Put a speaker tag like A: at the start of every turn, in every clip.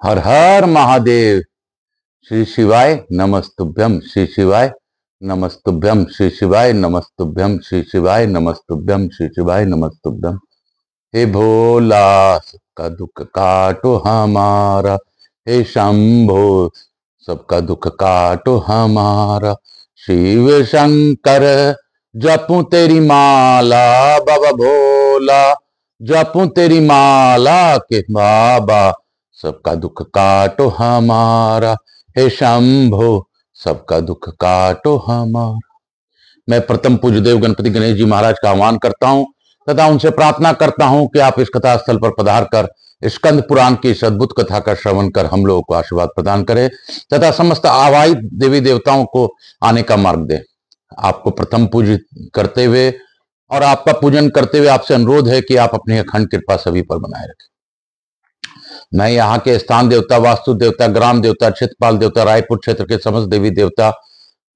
A: हर हर महादेव। श्री शिवाय नमस्तुभ्यम। श्री शिवाय नमस्तुभ्यम। श्री शिवाय नमस्तुभ्यम। श्री शिवाय नमस्तुभ्यम। श्री शिवाय नमस्तुभ्यम। हे भोला सबका दुख काटो हमारा। हे शंभो सबका दुख काटो हमारा। शिव शंकर जपूं तेरी माला बाबा भोला। जपूं तेरी माला के बाबा सबका दुख काटो हमारा। हे शंभो सबका दुख काटो हमारा। मैं प्रथम पूज्य देव गणपति गणेश जी महाराज का आह्वान करता हूं तथा उनसे प्रार्थना करता हूं कि आप इस कथा स्थल पर पधार कर स्कंद पुराण की इस अद्भुत कथा का श्रवण कर हम लोगों को आशीर्वाद प्रदान करें तथा समस्त आवाहित देवी देवताओं को आने का मार्ग दे। आपको प्रथम पूज्य करते हुए और आपका पूजन करते हुए आपसे अनुरोध है कि आप अपनी अखंड कृपा सभी पर बनाए रखें। मैं यहाँ के स्थान देवता, वास्तु देवता, ग्राम देवता, क्षेत्रपाल देवता, रायपुर क्षेत्र के समस्त देवी देवता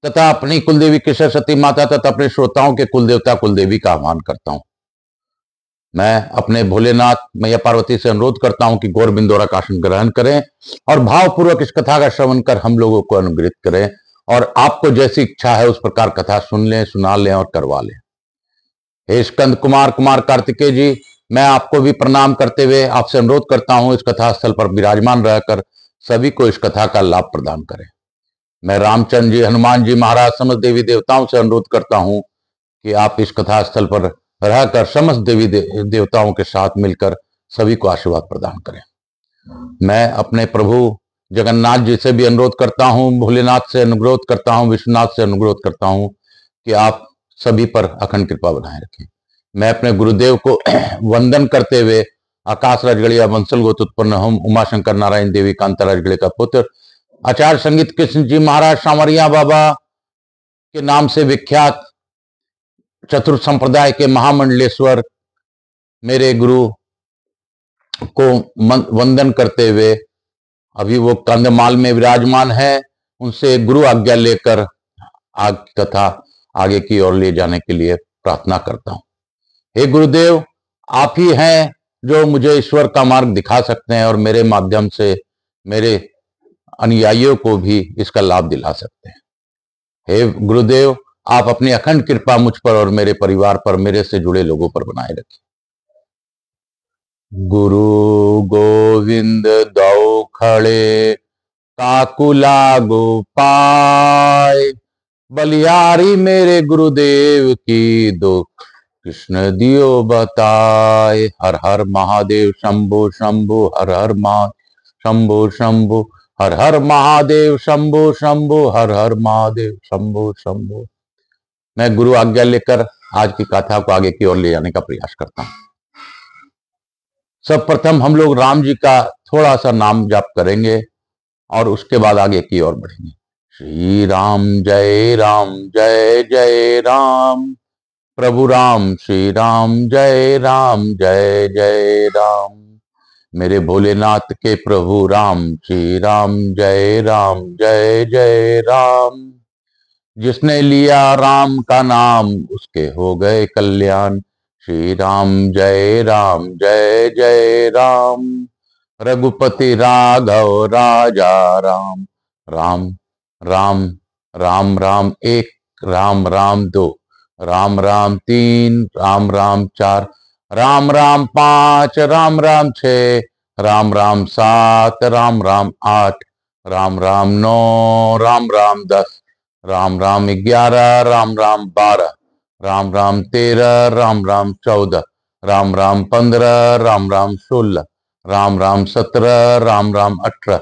A: तथा अपनी कुलदेवी केशर सती माता तथा अपने श्रोताओं के कुलदेवता कुलदेवी का आह्वान करता हूं। मैं अपने भोलेनाथ मैया पार्वती से अनुरोध करता हूं कि गौर बिंदोरा का आसन ग्रहण करें और भावपूर्वक इस कथा का श्रवण कर हम लोगों को अनुग्रहित करें और आपको जैसी इच्छा है उस प्रकार कथा सुन लें, सुना लें और करवा लें। हे स्कंद कुमार कुमार कार्तिकेय जी, मैं आपको भी प्रणाम करते हुए आपसे अनुरोध करता हूं इस कथा स्थल पर विराजमान रहकर सभी को इस कथा का लाभ प्रदान करें। मैं रामचंद्र जी, हनुमान जी महाराज, समस्त देवी देवताओं से अनुरोध करता हूं कि आप इस कथा स्थल पर रहकर समस्त देवी देवताओं के साथ मिलकर सभी को आशीर्वाद प्रदान करें। मैं अपने प्रभु जगन्नाथ जी से भी अनुरोध करता हूं, भोलेनाथ से अनुरोध करता हूं, विश्वनाथ से अनुरोध करता हूं कि आप सभी पर अखंड कृपा बनाए रखें। मैं अपने गुरुदेव को वंदन करते हुए आकाश राजगढ़िया वंशल गोत उत्पन्न हम उमाशंकर नारायण देवी कांता राजगढ़े का पुत्र आचार्य संगीत कृष्ण जी महाराज सांवरिया बाबा के नाम से विख्यात चतुर्थ संप्रदाय के महामंडलेश्वर मेरे गुरु को वंदन करते हुए अभी वो कंधमाल में विराजमान है, उनसे गुरु आज्ञा लेकर आग कथा आगे की ओर ले जाने के लिए प्रार्थना करता हूं। हे गुरुदेव, आप ही हैं जो मुझे ईश्वर का मार्ग दिखा सकते हैं और मेरे माध्यम से मेरे अनुयायियों को भी इसका लाभ दिला सकते हैं। हे गुरुदेव, आप अपनी अखंड कृपा मुझ पर और मेरे परिवार पर, मेरे से जुड़े लोगों पर बनाए रखें। गुरु गोविंद दो खड़े काकुला गोपाय, बलियारी मेरे गुरुदेव की दुख कृष्ण दियो बताए। हर हर महादेव शंभो शंभो, हर हर महा शंभो शंभो, हर हर महादेव शंभो शंभो, हर हर महादेव शंभो शंभो। मैं गुरु आज्ञा लेकर आज की कथा को आगे की ओर ले जाने का प्रयास करता हूं। सब प्रथम हम लोग राम जी का थोड़ा सा नाम जाप करेंगे और उसके बाद आगे की ओर बढ़ेंगे। श्री राम जय राम, जय जय राम, प्रभु राम श्री राम, जय राम जय जय राम। मेरे भोलेनाथ के प्रभु राम श्री राम, जय राम जय जय राम। जिसने लिया राम का नाम उसके हो गए कल्याण। श्री राम जय राम, जय जय राम। रघुपति राघव राजा राम, राम राम राम राम एक, राम राम दो, राम राम तीन, राम राम चार, राम राम पांच, राम राम छह, राम राम सात, राम राम आठ, राम राम नौ, राम राम 10, राम राम 11, राम राम 12, राम राम 13, राम राम 14, राम राम 15, राम राम 16, राम राम 17, राम राम 18,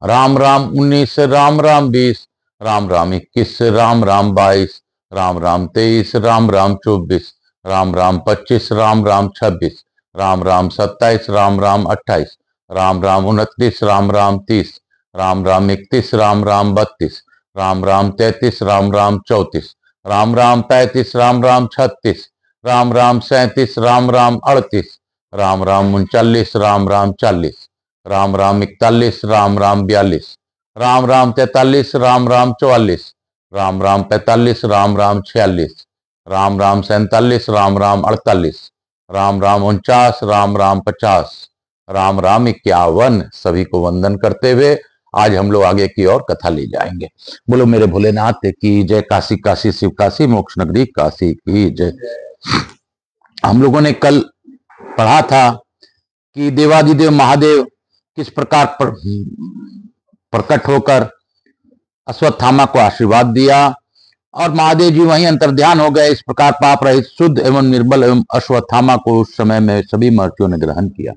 A: राम राम 19, राम राम 20, राम राम 21, राम राम 22, राम राम 23, राम राम 24, राम राम 25, राम राम 26, राम राम 27, राम राम 28, राम राम 29, राम राम 30, राम राम 31, राम राम 32, राम राम 33, राम राम 34, राम राम 35, राम राम 36, राम राम 37, राम राम 38, राम राम 39, राम राम 40, राम राम 41, राम राम 42, राम राम 43, राम राम 44, राम राम 45, राम राम 46, राम राम 47, राम राम 48, राम राम 49, राम राम 50, राम राम 51 सभी को वंदन करते हुए आज हम लोग आगे की ओर कथा ले जाएंगे। बोलो मेरे भोलेनाथ की जय। काशी काशी शिव काशी मोक्ष नगरी काशी की जय। हम लोगों ने कल पढ़ा था कि देवादिदेव महादेव किस प्रकार प्रकट होकर अश्वत्थामा को आशीर्वाद दिया और महादेव जी वहीं अंतर्ध्यान हो गए। इस प्रकार पाप रहित शुद्ध एवं निर्बल एवं अश्वत्थामा को उस समय में सभी महर्षियों ने ग्रहण किया।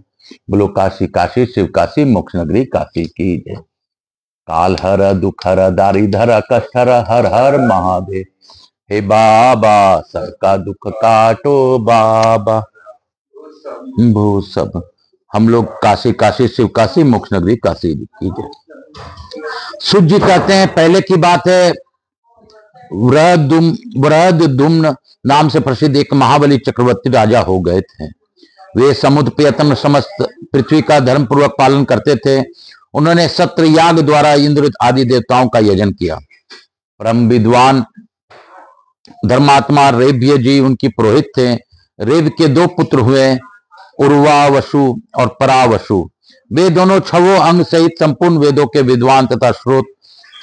A: बोलो काशी काशी शिव काशी मोक्ष नगरी काशी की जय। काल हर दुख हर दारिधर कष्ट हर हर हर महादेव। हे बाबा सबका दुख काटो बाबा। वो सब हम लोग काशी काशी शिव काशी मोक्ष नगरी काशी की जय। सूर्य जी कहते हैं पहले की बात है, वृहदुम्न नाम से प्रसिद्ध एक महाबली चक्रवर्ती राजा हो गए थे। वे समुद्र पेयतन समस्त पृथ्वी का धर्म पूर्वक पालन करते थे। उन्होंने सत्र याग द्वारा इंद्र आदि देवताओं का यजन किया। परम विद्वान धर्मात्मा रेभ्य जी उनकी पुरोहित थे। रेव के दो पुत्र हुए, उर्वावसु और परावसु। वे दोनों छवों अंग सहित संपूर्ण वेदों के विद्वान तथा श्रोत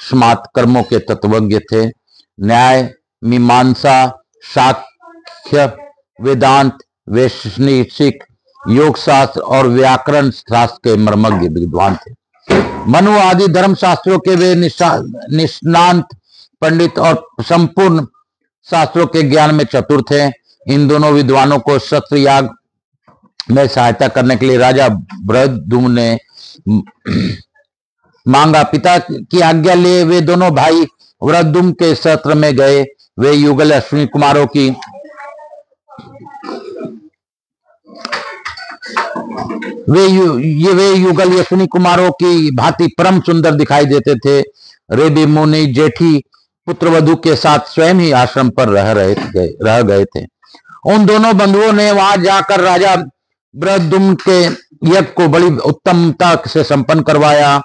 A: स्मार्त कर्मों के तत्वज्ञ थे। न्याय, मीमांसा, साक्ष्य, वेदांत, वैशेषिक, योग शास्त्र और व्याकरण शास्त्र के मर्मज्ञ विद्वान थे। मनु आदि धर्म शास्त्रों के वे निष्णांत पंडित और संपूर्ण शास्त्रों के ज्ञान में चतुर थे। इन दोनों विद्वानों को सत्र याग में सहायता करने के लिए राजा वृहदुम्न ने मांगा। पिता की आज्ञा लिए वे दोनों भाई वृहदुम्न के सत्र में गए। वे युगल अश्विनी कुमारों की वे युगल अश्विनी कुमारों की भांति परम सुंदर दिखाई देते थे। रेबी मुनि जेठी पुत्रवधु के साथ स्वयं ही आश्रम पर रह गए थे। उन दोनों बंधुओं ने वहां जाकर राजा वृहदुम्न के यज्ञ को बड़ी उत्तमता से संपन्न करवाया।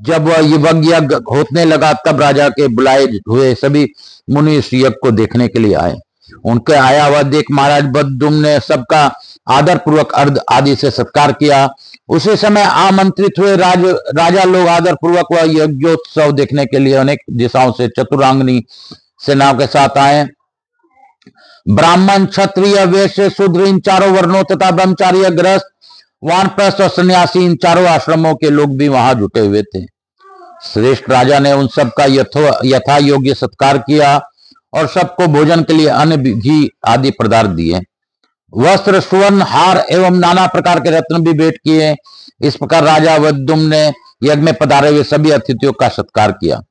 A: जब वह यज्ञ होने लगा तब राजा के बुलाए हुए सभी मुनि इस यज्ञ को देखने के लिए आए। उनके आया हुआ देख महाराज वृहदुम्न ने सबका आदर पूर्वक अर्घ आदि से सत्कार किया। उसी समय आमंत्रित हुए राजा लोग आदर पूर्वक वह यज्ञोत्सव देखने के लिए अनेक दिशाओं से चतुरांगनी सेनाओं के साथ आए। ब्राह्मण, क्षत्रिय, वैश्य, शूद्र इन चारों वर्णों तथा ब्रह्मचारी, गृहस्थ, वानप्रस्थ और सन्यासी इन चारों आश्रमों के लोग भी वहां जुटे हुए थे। श्रेष्ठ राजा ने उन सबका यथा योग्य सत्कार किया और सबको भोजन के लिए अन्न, घी आदि पदार्थ दिए। वस्त्र, सुवर्ण, हार एवं नाना प्रकार के रत्न भी भेंट किए। इस प्रकार राजा वृहदुम्न ने यज्ञ में पधारे हुए सभी अतिथियों का सत्कार किया।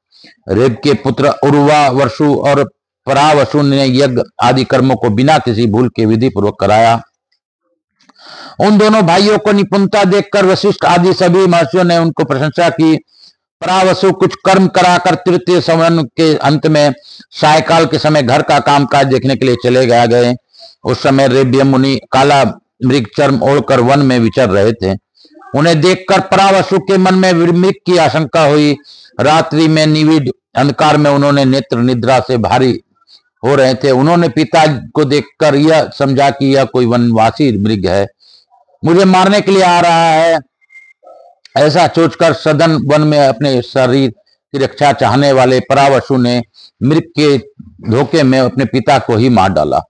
A: रेव के पुत्र उर्वावसु और परावसु ने यज्ञ आदि कर्मों को बिना किसी भूल के विधि पूर्वक कराया। उन दोनों भाइयों को निपुणता देखकर वशिष्ठ आदि सभी महर्षियों ने उनको प्रशंसा की। परावसु कुछ कर्म कराकर तृतीय संवरण के अंत में सायकाल के समय घर का कामकाज देखने के लिए चले गए। उस समय रेव्य मुनि काला मृग चर्म ओढ़कर वन में विचर रहे थे। उन्हें देखकर परावसु के मन में मृग की आशंका हुई। रात्रि में निविड़ अंधकार में उन्होंने नेत्र निद्रा से भारी हो रहे थे। उन्होंने पिता को देखकर यह समझा कि यह कोई वनवासी मृग है, मुझे मारने के लिए आ रहा है। ऐसा सोचकर सदन वन में अपने शरीर की रक्षा चाहने वाले परावसु ने मृग के धोखे में अपने पिता को ही मार डाला।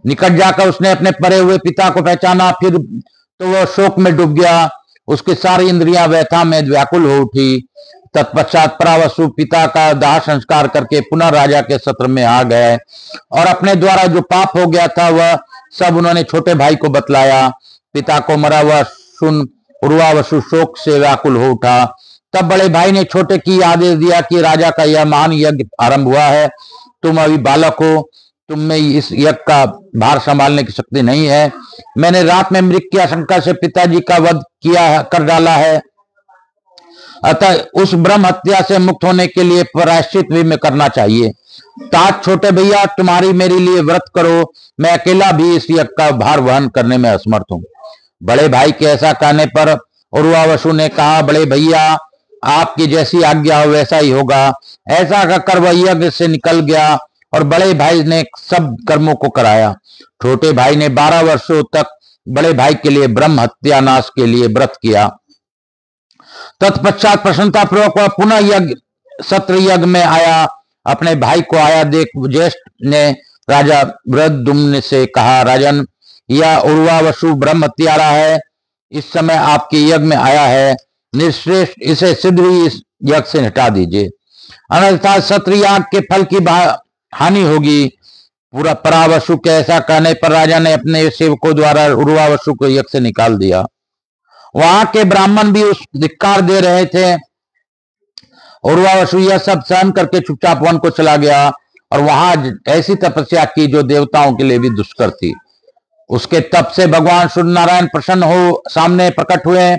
A: निकट जाकर उसने अपने परे हुए पिता को पहचाना, फिर तो वह शोक में डूब गया। उसकी सारी इंद्रियां व्यथा में व्याकुल हो उठी। तत्पश्चात परावसु पिता का दाह संस्कार करके पुनः राजा के सत्र में आ गए और अपने द्वारा जो पाप हो गया था वह सब उन्होंने छोटे भाई को बतलाया। पिता को मरा हुआ सुन उर्वावसु शोक से व्याकुल हो उठा। तब बड़े भाई ने छोटे की आदेश दिया कि राजा का यह महान यज्ञ आरंभ हुआ है, तुम अभी बालक हो, तुम में इस यज्ञ का भार संभालने की शक्ति नहीं है। मैंने रात में मृग की आशंका से पिताजी का वध कर डाला है, अतः उस ब्रह्म हत्या से मुक्त होने के लिए प्रायश्चित भी मैं करना चाहिए। तात छोटे भैया तुम्हारी मेरे लिए व्रत करो, मैं अकेला भी इस यज्ञ का भार वहन करने में असमर्थ हूँ। बड़े भाई के ऐसा कहने पर उर्वावसु ने कहा, बड़े भैया आपकी जैसी आज्ञा हो वैसा ही होगा। ऐसा कहकर वह यज्ञ से निकल गया और बड़े भाई ने सब कर्मों को कराया। छोटे भाई ने 12 वर्षों तक
B: बड़े भाई के लिए ब्रह्म हत्या नाश के लिए व्रत किया। तत्पश्चात प्रसन्नता पूर्वक वह पुनः यज्ञ सत्र यज्ञ में आया। अपने भाई को आया देख ज्येष्ठ ने राजा वृद्धुम्न से कहा, राजन, यह उर्वावसु ब्रह्म हत्यारा है, इस समय आपके यज्ञ में आया है, निश्रेष्ठ, इसे शीघ्र ही इस यज्ञ से हटा दीजिए, अन्यथा सत्र याग के फल की हानि होगी। पूरा परावसु के ऐसा कहने पर राजा ने अपने सेवकों द्वारा उर्वावसु को यज्ञ से निकाल दिया। वहां के ब्राह्मण भी उस धिक्कार दे रहे थे। उर्वावसु यह सब सहन करके चुपचाप वन को चला गया और वहां ऐसी तपस्या की जो देवताओं के लिए भी दुष्कर थी। उसके तप से भगवान सूर्य नारायण प्रसन्न हो सामने प्रकट हुए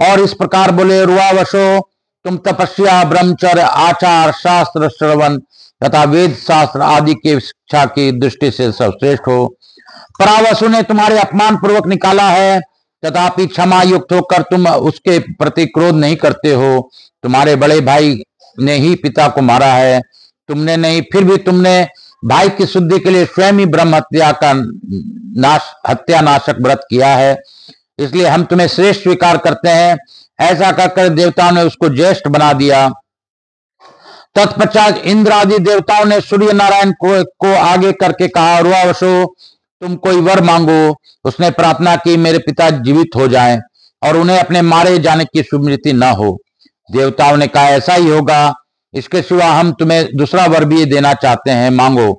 B: और इस प्रकार बोले, उर्वावसो, तुम तपस्या, ब्रह्मचर्य, आचार, शास्त्र श्रवण तथा वेद शास्त्र आदि की शिक्षा की दृष्टि से सर्वश्रेष्ठ हो। परावसु ने तुम्हारे अपमान पूर्वक निकाला है, तथापि क्षमा युक्त होकर तुम उसके प्रति क्रोध नहीं करते हो। तुम्हारे बड़े भाई ने ही पिता को मारा है, तुमने नहीं, फिर भी तुमने भाई की शुद्धि के लिए स्वयं ही ब्रह्म हत्या का हत्या नाशक व्रत किया है, इसलिए हम तुम्हें श्रेष्ठ स्वीकार करते हैं। ऐसा कहकर देवताओं ने उसको ज्येष्ठ बना दिया। तत्पश्चात इंद्र आदि देवताओं ने सूर्य नारायण को आगे करके कहा, उर्वावसु, तुम कोई वर मांगो। उसने प्रार्थना की, मेरे पिता जीवित हो जाएं और उन्हें अपने मारे जाने की स्मृति न हो। देवताओं ने कहा, ऐसा ही होगा, इसके सिवा हम तुम्हें दूसरा वर भी देना चाहते हैं, मांगो।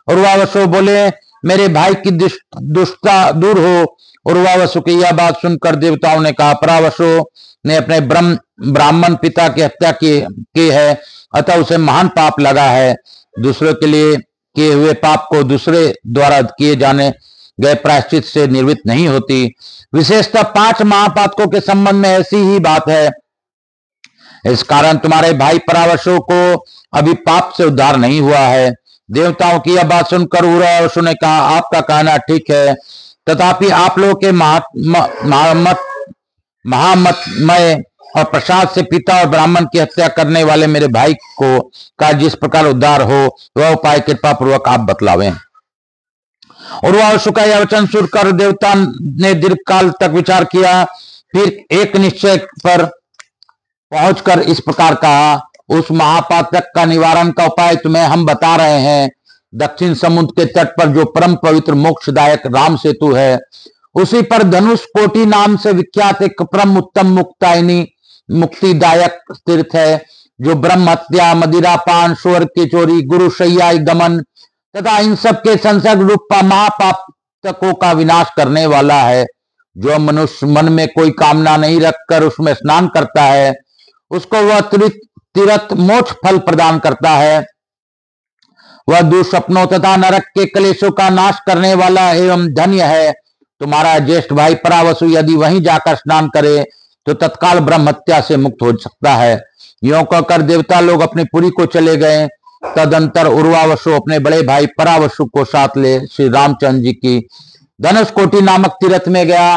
B: उर्वावसु बोले, मेरे भाई की दुष्टता दूर हो। उर्वावसु की यह बात सुनकर देवताओं ने कहा, परावसु ने अपने ब्राह्मण पिता की हत्या की है, अतः उसे महान पाप लगा है। दूसरों के लिए किए हुए पाप को दूसरे द्वारा किए जाने गए प्रायश्चित से निर्वृत्त नहीं होती। विशेषतः 5 महापातकों के संबंध में ऐसी ही बात है। इस कारण तुम्हारे भाई परावसु को अभी पाप से उद्धार नहीं हुआ है। देवताओं की यह बात सुनकर उर्वावसु ने कहा, आपका कहना ठीक है, तथापि आप लोगों के महामतमय और प्रसाद से पिता और ब्राह्मण की हत्या करने वाले मेरे भाई को का जिस प्रकार उद्धार हो वह उपाय कृपा पूर्वक आप बतलावें। उर्वावसु का यह वचन सुनकर देवता ने दीर्घ काल तक विचार किया, फिर एक निश्चय पर पहुंचकर इस प्रकार कहा, उस महापातक का निवारण का उपाय तुम्हें हम बता रहे हैं। दक्षिण समुद्र के तट पर जो परम पवित्र मोक्षदायक राम सेतु है, उसी पर धनुष कोटि नाम से विख्यात एक परम उत्तम मुक्तायनी मुक्तिदायक तीर्थ है, जो ब्रह्म हत्या, मदिरा पान, स्वर की चोरी, गुरु शैया गमन तथा इन सब के संसर्ग रूप महापातकों का विनाश करने वाला है। जो मनुष्य मन में कोई कामना नहीं रखकर उसमें स्नान करता है, उसको वह तीर्थ मोक्ष फल प्रदान करता है। वह दुस्वप्नों तथा नरक के क्लेशों का नाश करने वाला एवं धन्य है। तुम्हारा ज्येष्ठ भाई परावसु यदि वहीं जाकर स्नान करे तो तत्काल ब्रह्म हत्या से मुक्त हो सकता है। यों कहकर देवता लोग अपनी पुरी को चले गए। तदंतर उर्वावसु अपने बड़े भाई परावसु को साथ ले श्री रामचंद्र जी की धनुष कोटि नामक तीर्थ में गया।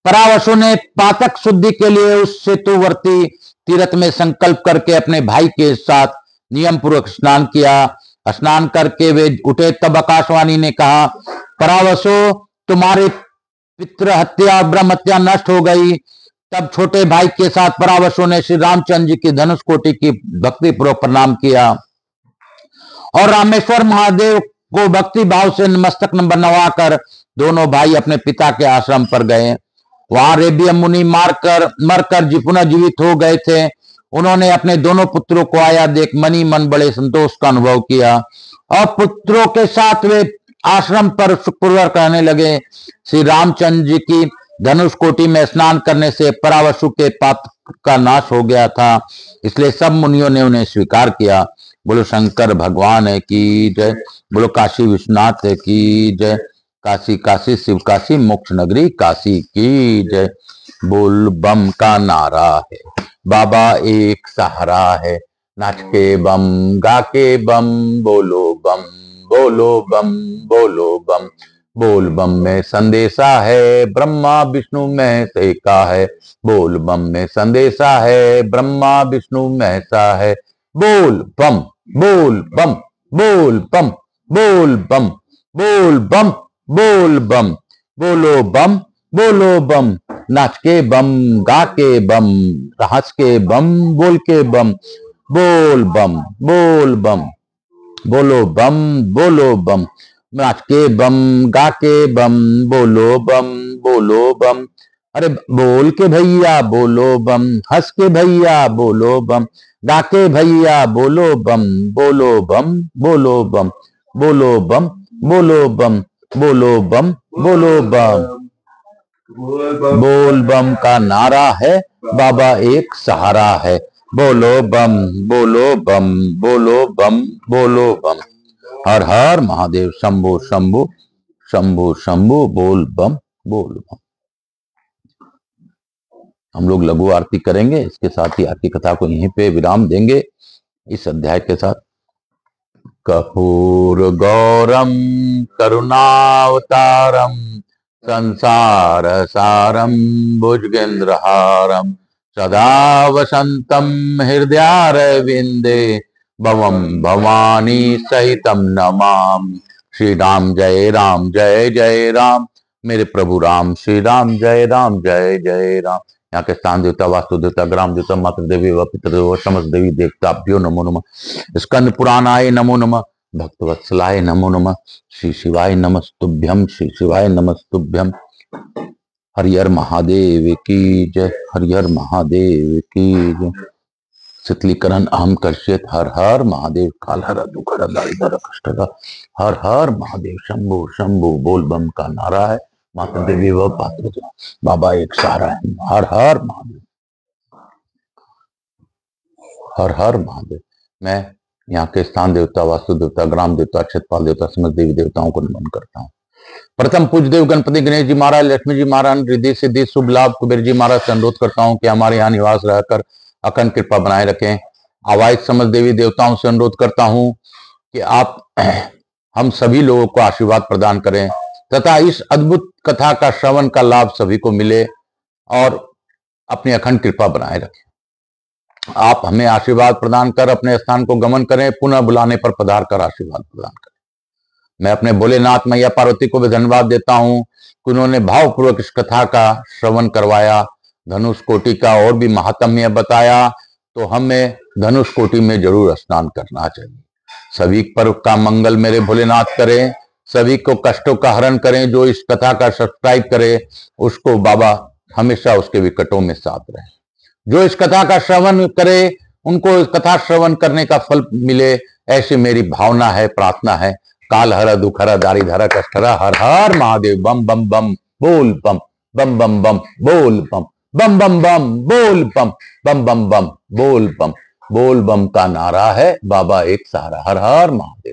B: परावसु ने पातक शुद्धि के लिए उस सेतुवर्ती तीर्थ में संकल्प करके अपने भाई के साथ नियम पूर्वक स्नान किया। स्नान करके वे उठे तब आकाशवाणी ने कहा, परावसु, तुम्हारी पितृ हत्या ब्रह्म हत्या नष्ट हो गई। तब छोटे भाई के साथ परावसु ने श्री रामचंद्र जी की धनुष कोटि की भक्ति पूर्वक प्रणाम किया और रामेश्वर महादेव को भक्ति भाव से मस्तक नवाकर दोनों भाई अपने पिता के आश्रम पर गए। वहां रेबिया मुनि मरकर पुनः जीवित हो गए थे। उन्होंने अपने दोनों पुत्रों को आया देख मनी मन बड़े संतोष का अनुभव किया और पुत्रों के साथ वे आश्रम पर सुखपूर्वक रहने लगे। श्री रामचंद्र जी की धनुष कोटि में स्नान करने से परावसु के पाप का नाश हो गया था, इसलिए सब मुनियों ने उन्हें स्वीकार किया। बोलो शंकर भगवान की जय, बोलो काशी विश्वनाथ की जय, काशी काशी शिव काशी मोक्ष नगरी काशी की जय। बोल बम का नारा है, बाबा एक सहारा है, नाच के बम गा के बम, बोलो बम बोलो बम बोलो बम। बोल बम में संदेशा है, ब्रह्मा विष्णु महेश का है। बोल बम में संदेशा है, ब्रह्मा विष्णु महेशा है। बोल बम बोल बम बोल बम बोल बम बोल बम बोल बम। बोलो बम, बोलो बम, नाच के बम, गा के बम, हंस के बम, बोल के बम, बोल बम, बोल बम, बोलो बम, बोलो बम, नाच के बम, गा के बम, बोलो बम, बोलो बम, अरे बोल के भैया बोलो बम, हंस के भैया बोलो बम, गा के भैया बोलो बम, बोलो बम, बोलो बम, बोलो बम, बोलो बम, बोलो बम, बोलो बम, बोल बम का नारा है, बाबा एक सहारा है, बोलो बम, बोलो बम, बोलो बम, बोलो बम, हर हर महादेव, शंभो शंभो, शंभो शंभो, बोल बम, बोल बम। हम लोग लघु आरती करेंगे, इसके साथ ही आरती कथा को यहीं पे विराम देंगे इस अध्याय के साथ। कपूर गौरम करुणावतारम संसार सारम भुजगेंद्रहारम सदा वसंतम हृदयारविंदे भवम भवानी सहितम नमाम। श्री राम जय राम, जय जय राम, मेरे प्रभु राम श्री राम, जय राम, जय जय राम। यहाँ के स्थान देवता, वास्तु देवता, ग्राम देवता, मातृ देवी व पितृ देव, समस्त देवी देवताभ्यो नमो नमः। स्कंद पुराणाय नमो नमः, भक्तवत्सलाय नमो नमः, श्री शिवाय नमस्तुभ्यम, श्री शिवाय नमस्तुभ्यम। हरिहर महादेव की जय, हरिहर महादेव की जय। शीतलीकरण अहम कर्षित, हर हर महादेव, कालहर दुखर दारिद्र कष्ट, हर हर महादेव, शंभु शंभु, बोल बम का नारा है, माता देवी व पात्र बाबा एक सहारा है, हर हर महादेव, हर हर महादेव। मैं यहाँ के स्थान देवता, वास्तु देवता, ग्राम देवता, क्षेत्रपाल देवता, समस्त देवी देवताओं को नमन करता हूँ। प्रथम पूज्य देव गणपति गणेश जी महाराज, लक्ष्मी जी महाराज, रिद्धि सिद्धि शुभ लाभ कुबेर जी महाराज से अनुरोध करता हूँ कि हमारे यहाँ निवास रहकर अखंड कृपा बनाए रखें। आवाज समस्त देवी देवताओं से अनुरोध करता हूँ कि आप हम सभी लोगों को आशीर्वाद प्रदान करें तथा इस अद्भुत कथा का श्रवण का लाभ सभी को मिले और अपनी अखंड कृपा बनाए रखें। आप हमें आशीर्वाद प्रदान कर अपने स्थान को गमन करें, पुनः बुलाने पर पधार कर आशीर्वाद प्रदान करें। मैं अपने भोलेनाथ मैया पार्वती को भी धन्यवाद देता हूं कि उन्होंने भावपूर्वक इस कथा का श्रवण करवाया, धनुष कोटि का और भी महात्म्य बताया, तो हमें धनुष कोटि में जरूर स्नान करना चाहिए। सभी पर्व का मंगल मेरे भोलेनाथ करें, सभी को कष्टों का हरण करें। जो इस कथा का सब्सक्राइब करे उसको बाबा हमेशा उसके विकटों में साथ रहे। जो इस कथा का श्रवण करे उनको इस कथा श्रवण करने का फल मिले, ऐसी मेरी भावना है, प्रार्थना है। काल हर दुख हर दारिद्र कष्ट हर, हर हर महादेव, बम बम बम बोल बम, बम बम बम बोल बम, बम बम बम बोल बम, बम बम बम बोल बम, बोल बम का नारा है, बाबा एक सहारा, हर हर महादेव।